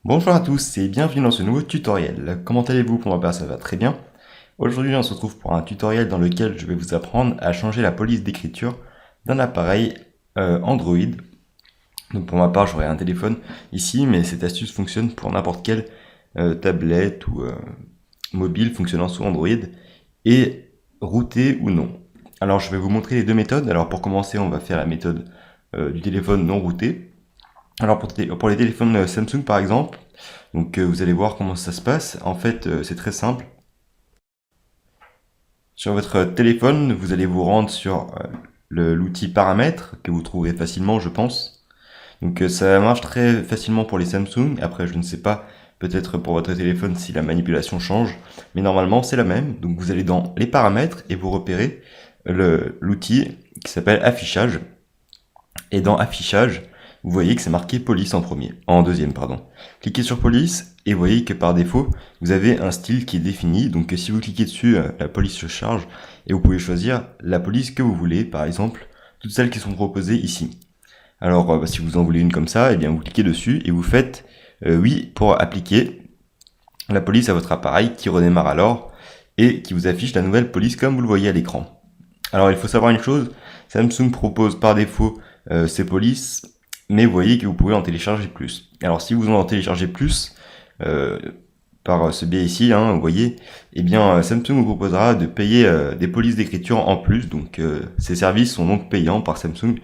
Bonjour à tous et bienvenue dans ce nouveau tutoriel. Comment allez-vous? Pour ma part, ça va très bien. Aujourd'hui, on se retrouve pour un tutoriel dans lequel je vais vous apprendre à changer la police d'écriture d'un appareil Android. Donc pour ma part, j'aurai un téléphone ici, mais cette astuce fonctionne pour n'importe quelle tablette ou mobile fonctionnant sous Android et routé ou non. Alors je vais vous montrer les deux méthodes. Alors pour commencer, on va faire la méthode du téléphone non routé. Alors pour les téléphones Samsung par exemple, donc vous allez voir comment ça se passe. En fait, c'est très simple. Sur votre téléphone, vous allez vous rendre sur l'outil paramètres que vous trouverez facilement, je pense. Donc ça marche très facilement pour les Samsung. Après, je ne sais pas, peut-être pour votre téléphone si la manipulation change, mais normalement c'est la même. Donc vous allez dans les paramètres et vous repérez l'outil qui s'appelle affichage. Et dans affichage, vous voyez que c'est marqué police en deuxième, pardon. Cliquez sur police et vous voyez que par défaut, vous avez un style qui est défini. Donc si vous cliquez dessus, la police se charge et vous pouvez choisir la police que vous voulez, par exemple, toutes celles qui sont proposées ici. Alors si vous en voulez une comme ça, eh bien vous cliquez dessus et vous faites oui pour appliquer la police à votre appareil qui redémarre alors et qui vous affiche la nouvelle police comme vous le voyez à l'écran. Alors il faut savoir une chose, Samsung propose par défaut ces polices, mais vous voyez que vous pouvez en télécharger plus. Alors si vous en téléchargez plus, par ce biais ici, vous voyez, eh bien Samsung vous proposera de payer des polices d'écriture en plus, donc ces services sont donc payants par Samsung,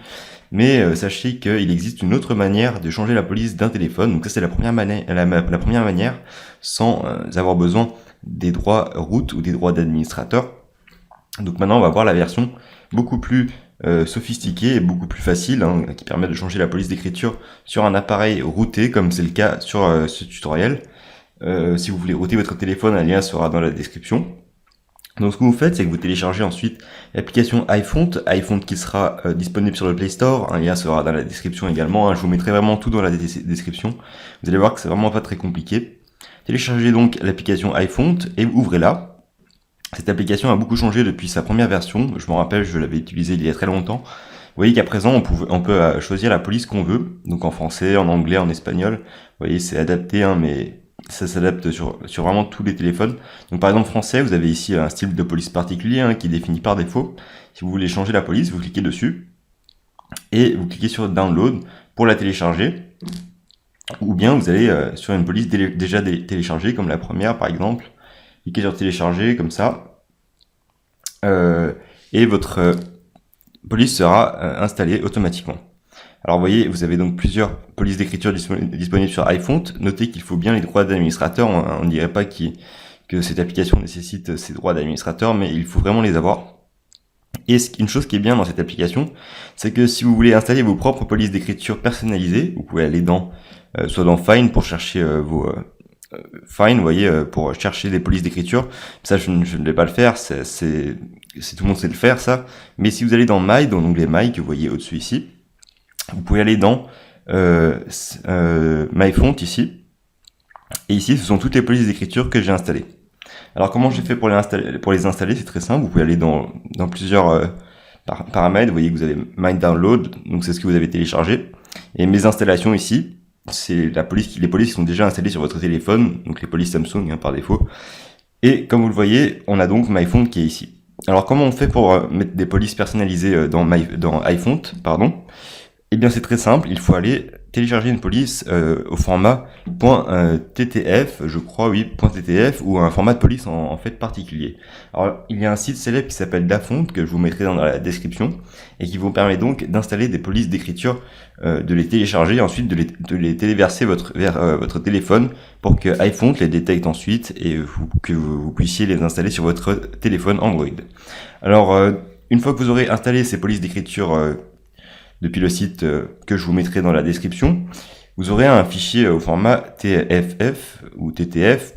mais sachez qu'il existe une autre manière de changer la police d'un téléphone, donc ça c'est la première manière, sans avoir besoin des droits root ou des droits d'administrateur. Donc maintenant on va voir la version beaucoup plus sophistiquée et beaucoup plus facile, qui permet de changer la police d'écriture sur un appareil routé, comme c'est le cas sur ce tutoriel. Si vous voulez router votre téléphone, un lien sera dans la description. Donc ce que vous faites, c'est que vous téléchargez ensuite l'application iFont qui sera disponible sur le Play Store, un lien sera dans la description également, je vous mettrai vraiment tout dans la description. Vous allez voir que c'est vraiment pas très compliqué. Téléchargez donc l'application iFont et ouvrez-la. Cette application a beaucoup changé depuis sa première version, je me rappelle, je l'avais utilisée il y a très longtemps. Vous voyez qu'à présent, on peut choisir la police qu'on veut, donc en français, en anglais, en espagnol. Vous voyez, c'est adapté, mais ça s'adapte sur vraiment tous les téléphones. Donc par exemple, français, vous avez ici un style de police particulier qui est défini par défaut. Si vous voulez changer la police, vous cliquez dessus et vous cliquez sur Download pour la télécharger. Ou bien vous allez sur une police déjà téléchargée, comme la première par exemple. Cliquez sur télécharger comme ça et votre police sera installée automatiquement. Alors vous voyez, vous avez donc plusieurs polices d'écriture disponibles sur iFont. Notez qu'il faut bien les droits d'administrateur. On ne dirait pas que cette application nécessite ces droits d'administrateur, mais il faut vraiment les avoir. Et une chose qui est bien dans cette application, c'est que si vous voulez installer vos propres polices d'écriture personnalisées, vous pouvez aller soit dans Find pour chercher vos Fine, vous voyez, pour chercher des polices d'écriture. Ça, je ne vais pas le faire, c'est tout le monde sait le faire, ça. Mais si vous allez dans My, dans l'onglet My, que vous voyez au-dessus ici, vous pouvez aller dans My Font ici. Et ici, ce sont toutes les polices d'écriture que j'ai installées. Alors, comment j'ai fait pour les installer? C'est très simple. Vous pouvez aller dans plusieurs paramètres. Vous voyez que vous avez My Download, donc c'est ce que vous avez téléchargé. Et mes installations ici, c'est les polices qui sont déjà installées sur votre téléphone, donc les polices Samsung par défaut. Et comme vous le voyez, on a donc MyPhone qui est ici. Alors comment on fait pour mettre des polices personnalisées dans iFont, pardon? Eh bien c'est très simple, il faut aller télécharger une police au format .ttf, je crois, oui, .ttf, ou un format de police en fait particulier. Alors il y a un site célèbre qui s'appelle Dafont, que je vous mettrai dans la description, et qui vous permet donc d'installer des polices d'écriture, de les télécharger, et ensuite de les téléverser vers votre téléphone, pour que iFont les détecte ensuite, et que vous puissiez les installer sur votre téléphone Android. Alors, une fois que vous aurez installé ces polices d'écriture depuis le site que je vous mettrai dans la description, vous aurez un fichier au format TFF ou TTF,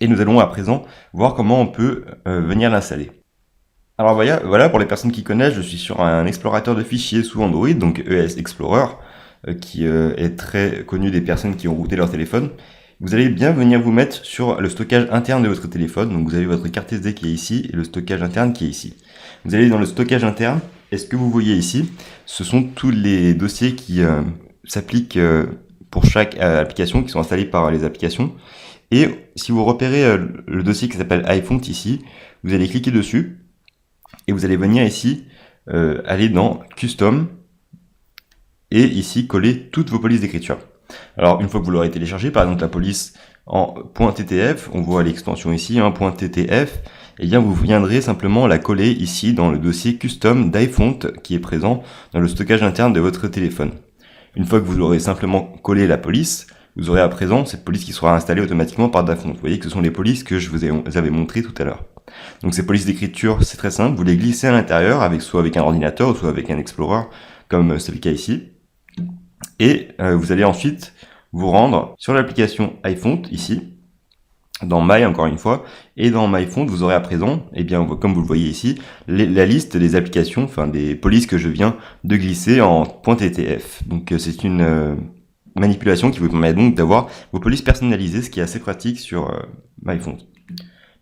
et nous allons à présent voir comment on peut venir l'installer. Alors voilà, pour les personnes qui connaissent, je suis sur un explorateur de fichiers sous Android, donc ES Explorer, qui est très connu des personnes qui ont routé leur téléphone. Vous allez bien venir vous mettre sur le stockage interne de votre téléphone, donc vous avez votre carte SD qui est ici, et le stockage interne qui est ici. Vous allez dans le stockage interne, et ce que vous voyez ici, ce sont tous les dossiers qui s'appliquent pour chaque application qui sont installées par les applications. Et si vous repérez le dossier qui s'appelle iFont ici, vous allez cliquer dessus et vous allez venir ici, aller dans Custom et ici coller toutes vos polices d'écriture. Alors une fois que vous l'aurez téléchargé, par exemple la police en .ttf, on voit l'extension ici, .ttf, et bien vous viendrez simplement la coller ici dans le dossier custom d'iFont qui est présent dans le stockage interne de votre téléphone. Une fois que vous aurez simplement collé la police, vous aurez à présent cette police qui sera installée automatiquement par d'iFont. Vous voyez que ce sont les polices que je vous avais montrées tout à l'heure. Donc ces polices d'écriture, c'est très simple, vous les glissez à l'intérieur, soit avec un ordinateur, soit avec un Explorer, comme c'est le cas ici. Et vous allez ensuite vous rendre sur l'application iFont ici, dans My encore une fois, et dans MyFont vous aurez à présent, eh bien comme vous le voyez ici, la liste des applications, enfin des polices que je viens de glisser en .ttf. Donc c'est une manipulation qui vous permet donc d'avoir vos polices personnalisées, ce qui est assez pratique sur MyFont.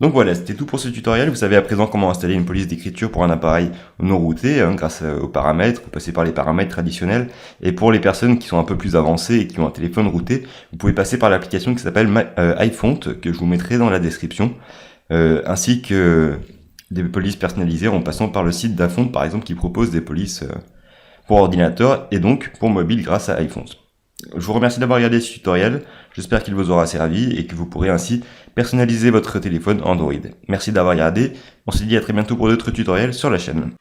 Donc voilà, c'était tout pour ce tutoriel. Vous savez à présent comment installer une police d'écriture pour un appareil non routé, grâce aux paramètres. Vous passez par les paramètres traditionnels. Et pour les personnes qui sont un peu plus avancées et qui ont un téléphone routé, vous pouvez passer par l'application qui s'appelle iFont, que je vous mettrai dans la description, ainsi que des polices personnalisées en passant par le site d'iFont, par exemple, qui propose des polices pour ordinateur et donc pour mobile grâce à iFont. Je vous remercie d'avoir regardé ce tutoriel, j'espère qu'il vous aura servi et que vous pourrez ainsi personnaliser votre téléphone Android. Merci d'avoir regardé, on se dit à très bientôt pour d'autres tutoriels sur la chaîne.